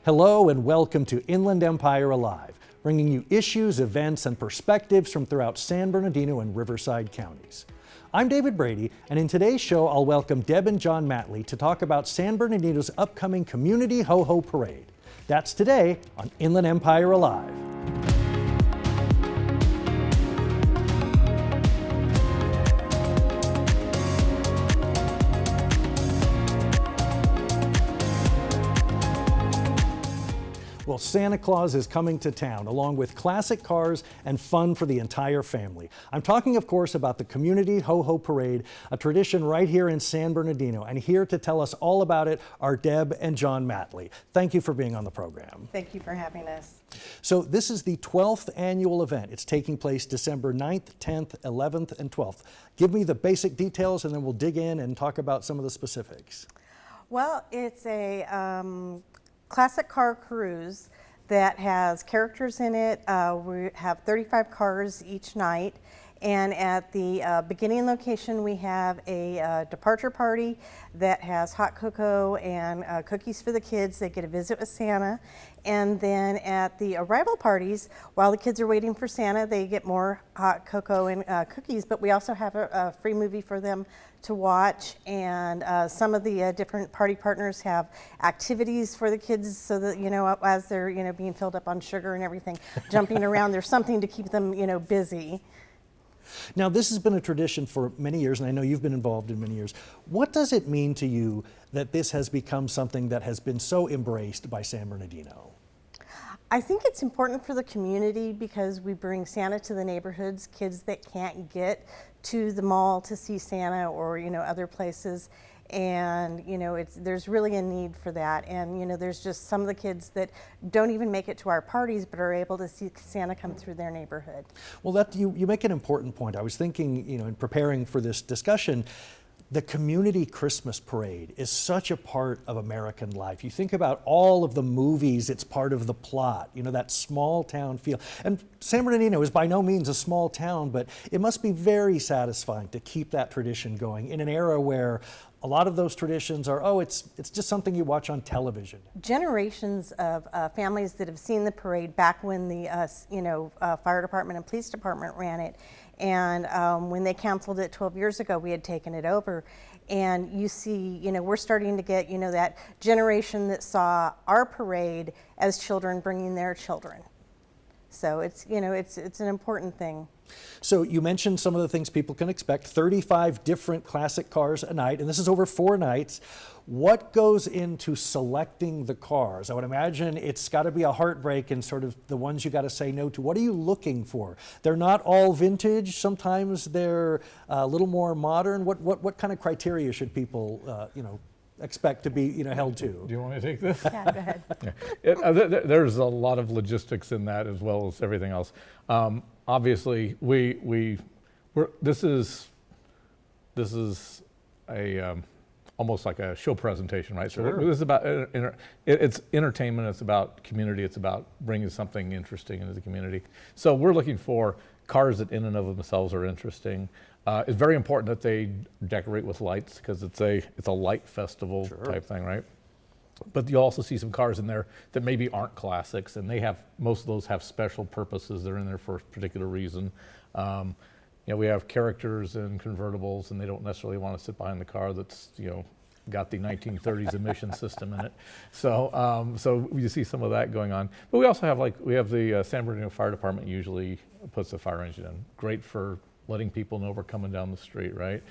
Hello and welcome to Inland Empire Alive, bringing you issues, events, and perspectives from throughout San Bernardino and Riverside counties. I'm David Brady, and in today's show, I'll welcome Deb and John Matley to talk about San Bernardino's upcoming Community Ho-Ho Parade. That's today on Inland Empire Alive. Well, Santa Claus is coming to town, along with classic cars and fun for the entire family. I'm talking, of course, about the Community Ho-Ho Parade, a tradition right here in San Bernardino. And here to tell us all about it are Deb and John Matley. Thank you for being on the program. Thank you for having us. So this is the 12th annual event. It's taking place December 9th, 10th, 11th, and 12th. Give me the basic details and then we'll dig in and talk about some of the specifics. Well, it's a classic car cruise that has characters in it. We have 35 cars each night, and at the beginning location we have a departure party that has hot cocoa and cookies for the kids. They get a visit with Santa, and then at the arrival parties, while the kids are waiting for Santa, they get more hot cocoa and cookies, but we also have a free movie for them to watch, and some of the different party partners have activities for the kids so that, as they're, being filled up on sugar and everything, jumping around, there's something to keep them, busy. Now, this has been a tradition for many years, and I know you've been involved in many years. What does it mean to you that this has become something that has been so embraced by San Bernardino? I think it's important for the community because we bring Santa to the neighborhoods, kids that can't get to the mall to see Santa or, other places. And, there's really a need for that. And, there's just some of the kids that don't even make it to our parties but are able to see Santa come through their neighborhood. Well, you make an important point. I was thinking, in preparing for this discussion, the community Christmas parade is such a part of American life. You think about all of the movies, it's part of the plot, that small town feel. And San Bernardino is by no means a small town, but it must be very satisfying to keep that tradition going in an era where a lot of those traditions are, it's just something you watch on television. Generations of families that have seen the parade back when the fire department and police department ran it. And when they canceled it 12 years ago, we had taken it over. And you see, we're starting to get, that generation that saw our parade as children bringing their children. So it's an important thing. So you mentioned some of the things people can expect, 35 different classic cars a night, and this is over 4 nights. What goes into selecting the cars? I would imagine it's got to be a heartbreak and sort of the ones you got to say no to. What are you looking for? They're not all vintage. Sometimes they're a little more modern. What kind of criteria should people, expect to be, held to? Do you want me to take this? Yeah, go ahead. There's a lot of logistics in that as well as everything else. Obviously, this is a almost like a show presentation, right? Sure. So this is about it's entertainment. It's about community. It's about bringing something interesting into the community. So we're looking for cars that in and of themselves are interesting. It's very important that they decorate with lights because it's a light festival type thing, right? But you also see some cars in there that maybe aren't classics, and most of those have special purposes. They're in there for a particular reason. We have characters in convertibles, and they don't necessarily want to sit behind the car that's got the 1930s emission system in it. So you see some of that going on. But we also have the San Bernardino Fire Department usually puts a fire engine in. Great for letting people know we're coming down the street, right?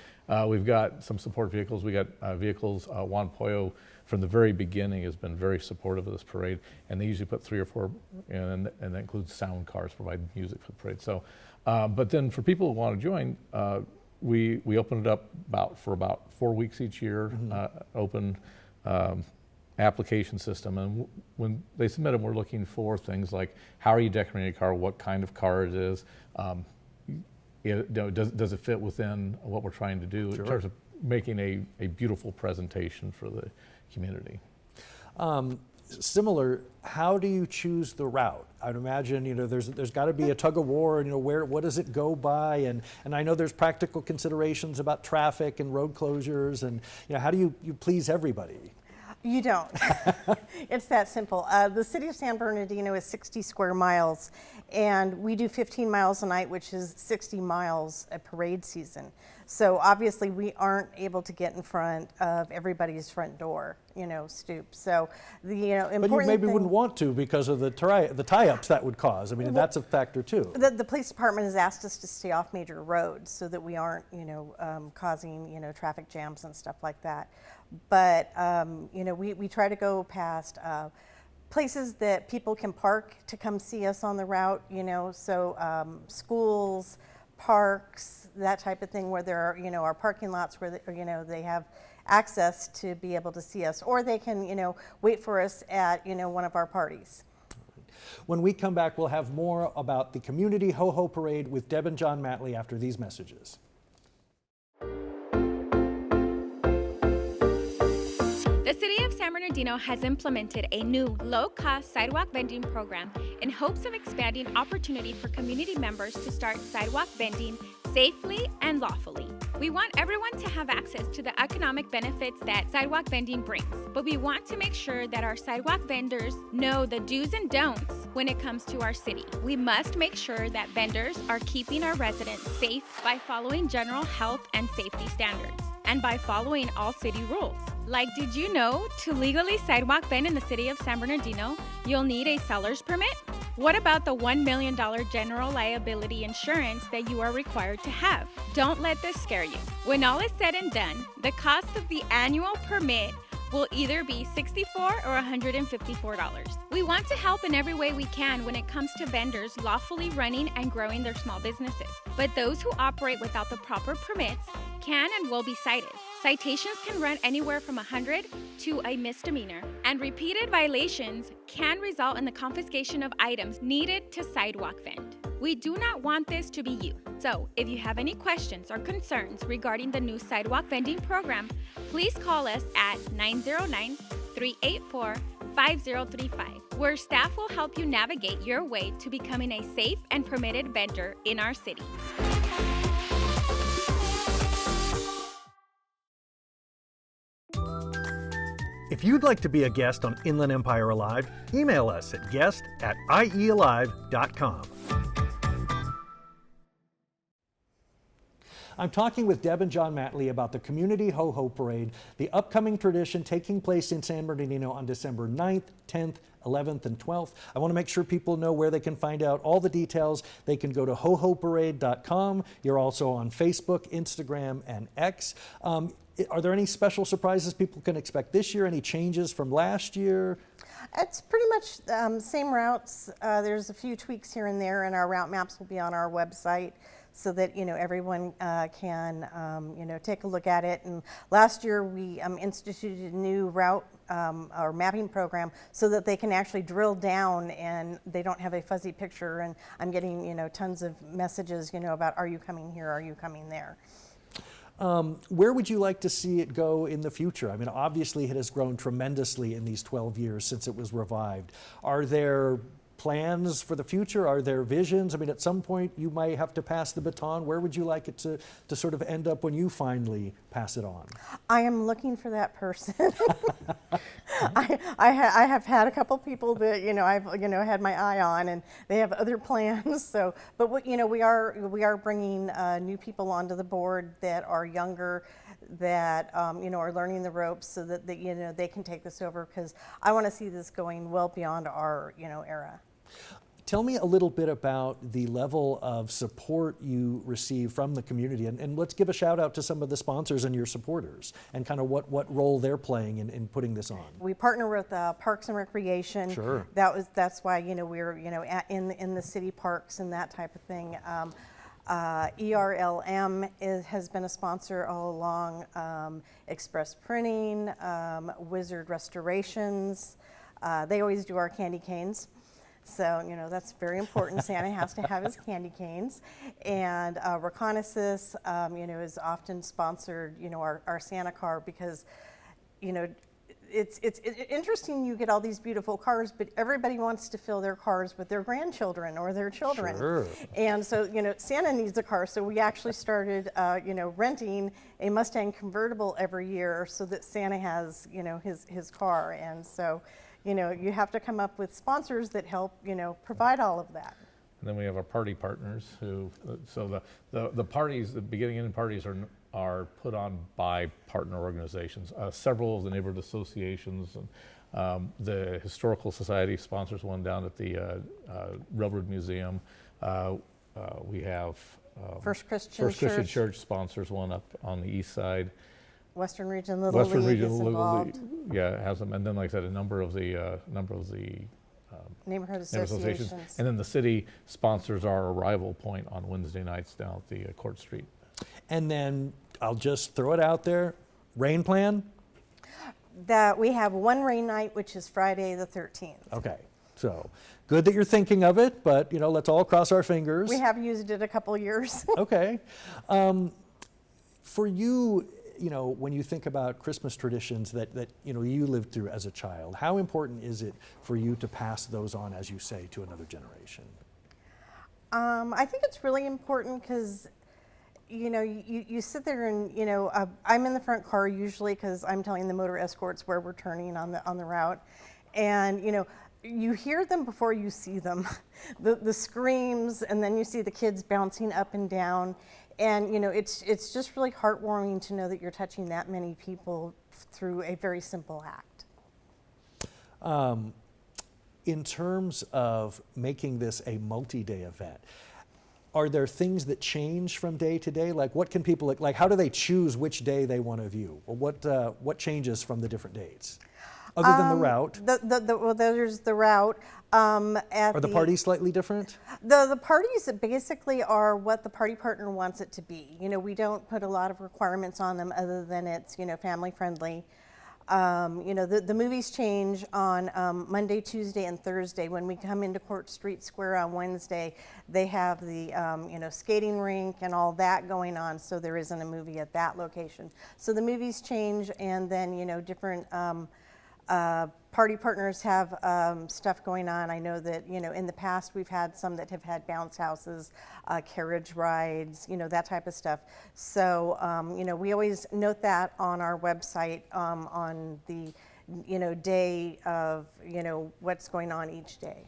We've got some support vehicles. We got vehicles. Juan Pollo from the very beginning has been very supportive of this parade, and they usually put 3 or 4, and that includes sound cars, provide music for the parade. So, but then for people who want to join, we open it up for about 4 weeks each year. Open application system, and when they submit them, we're looking for things like how are you decorating a car, what kind of car it is. Does it fit within what we're trying to do in terms of making a beautiful presentation for the community? Similar, how do you choose the route? I'd imagine, there's got to be a tug of war, and what does it go by? And I know there's practical considerations about traffic and road closures, and how do you please everybody? You don't. It's that simple. The city of San Bernardino is 60 square miles, and we do 15 miles a night, which is 60 miles a parade season. So obviously we aren't able to get in front of everybody's front door, stoop. So the important But you maybe thing, wouldn't want to because of the tie-ups that would cause. I mean, that's a factor too. the police department has asked us to stay off major roads so that we aren't, causing, traffic jams and stuff like that. But, we try to go past places that people can park to come see us on the route, so schools, parks, that type of thing, where there are, our parking lots where, they have access to be able to see us, or they can, wait for us at, one of our parties. When we come back, we'll have more about the Community Ho-Ho Parade with Deb and John Matley after these messages. The City of San Bernardino has implemented a new low-cost sidewalk vending program in hopes of expanding opportunity for community members to start sidewalk vending safely and lawfully. We want everyone to have access to the economic benefits that sidewalk vending brings, but we want to make sure that our sidewalk vendors know the do's and don'ts when it comes to our city. We must make sure that vendors are keeping our residents safe by following general health and safety standards and by following all city rules. Like, did you know to legally sidewalk vend in the city of San Bernardino, you'll need a seller's permit? What about the $1 million general liability insurance that you are required to have? Don't let this scare you. When all is said and done, the cost of the annual permit will either be $64 or $154. We want to help in every way we can when it comes to vendors lawfully running and growing their small businesses. But those who operate without the proper permits can and will be cited. Citations can run anywhere from 100 to a misdemeanor, and repeated violations can result in the confiscation of items needed to sidewalk vend. We do not want this to be you. So, if you have any questions or concerns regarding the new sidewalk vending program, please call us at 909-384-5035, where staff will help you navigate your way to becoming a safe and permitted vendor in our city. If you'd like to be a guest on Inland Empire Alive, email us at guest@iealive.com. I'm talking with Deb and John Matley about the Community Ho-Ho Parade, the upcoming tradition taking place in San Bernardino on December 9th, 10th, 11th, and 12th. I want to make sure people know where they can find out all the details. They can go to hohoparade.com. You're also on Facebook, Instagram, and X. Are there any special surprises people can expect this year? Any changes from last year? It's pretty much same routes. There's a few tweaks here and there, and our route maps will be on our website so that everyone can take a look at it. And last year we instituted a new route or mapping program so that they can actually drill down and they don't have a fuzzy picture. And I'm getting tons of messages about, are you coming here? Are you coming there? Where would you like to see it go in the future? I mean, obviously it has grown tremendously in these 12 years since it was revived. Are there plans for the future? Are there visions? I mean, at some point you might have to pass the baton. Where would you like it to sort of end up when you finally pass it on? I am looking for that person. I have had a couple people that I've had my eye on, and they have other plans. So, but we are bringing new people onto the board that are younger, that are learning the ropes, so that they can take this over, because I want to see this going well beyond our era. Tell me a little bit about the level of support you receive from the community, and let's give a shout out to some of the sponsors and your supporters, and kind of what role they're playing in putting this on. We partner with Parks and Recreation. Sure. That's why we're in the city parks and that type of thing. ERLM has been a sponsor all along. Express Printing, Wizard Restorations. They always do our candy canes. So, that's very important. Santa has to have his candy canes. And Reconnaissance, is often sponsored, our Santa car, because, it's interesting. You get all these beautiful cars, but everybody wants to fill their cars with their grandchildren or their children. Sure. And so, Santa needs a car. So we actually started, renting a Mustang convertible every year so that Santa has, his car. And so, you have to come up with sponsors that help, provide all of that. And then we have our party partners who, so the parties, the beginning and end parties are put on by partner organizations. Several of the neighborhood associations and the Historical Society sponsors one down at the Railroad Museum. We have First Christian Christian Church. Church sponsors one up on the east side. Western Region Little League is involved. Yeah, has them, and then like I said, a number of the Neighborhood associations. associations. And then the city sponsors our arrival point on Wednesday nights down at the Court Street. And then I'll just throw it out there, rain plan? That we have one rain night, which is Friday the 13th. Okay, so good that you're thinking of it, but let's all cross our fingers. We have used it a couple years. Okay. For you, when you think about Christmas traditions that you lived through as a child, how important is it for you to pass those on, as you say, to another generation? I think it's really important because, you sit there and, I'm in the front car usually because I'm telling the motor escorts where we're turning on the route. And, you hear them before you see them, the screams, and then you see the kids bouncing up and down. And, it's just really heartwarming to know that you're touching that many people through a very simple act. In terms of making this a multi-day event, are there things that change from day to day? Like what can people, like how do they choose which day they want to view? Or what changes from the different dates? Other than the route? Well, there's the route. Are the parties slightly different? The parties basically are what the party partner wants it to be. We don't put a lot of requirements on them other than it's, family friendly. The movies change on Monday, Tuesday, and Thursday. When we come into Court Street Square on Wednesday, they have the, skating rink and all that going on, so there isn't a movie at that location. So the movies change, and then, different party partners have stuff going on. I know that, in the past we've had some that have had bounce houses, carriage rides, that type of stuff. So, we always note that on our website on the, day of, what's going on each day.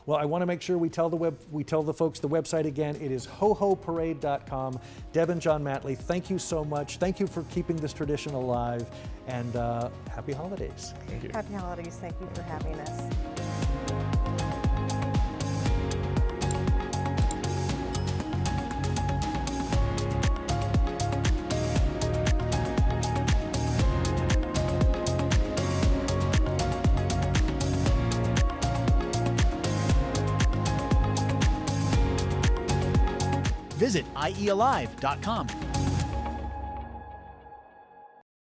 Well, I want to make sure we tell the folks the website again. It is hohoparade.com. Deb and John Matley, thank you so much. Thank you for keeping this tradition alive, and happy holidays. Thank you. Happy holidays. Thank you for having us. Visit iealive.com.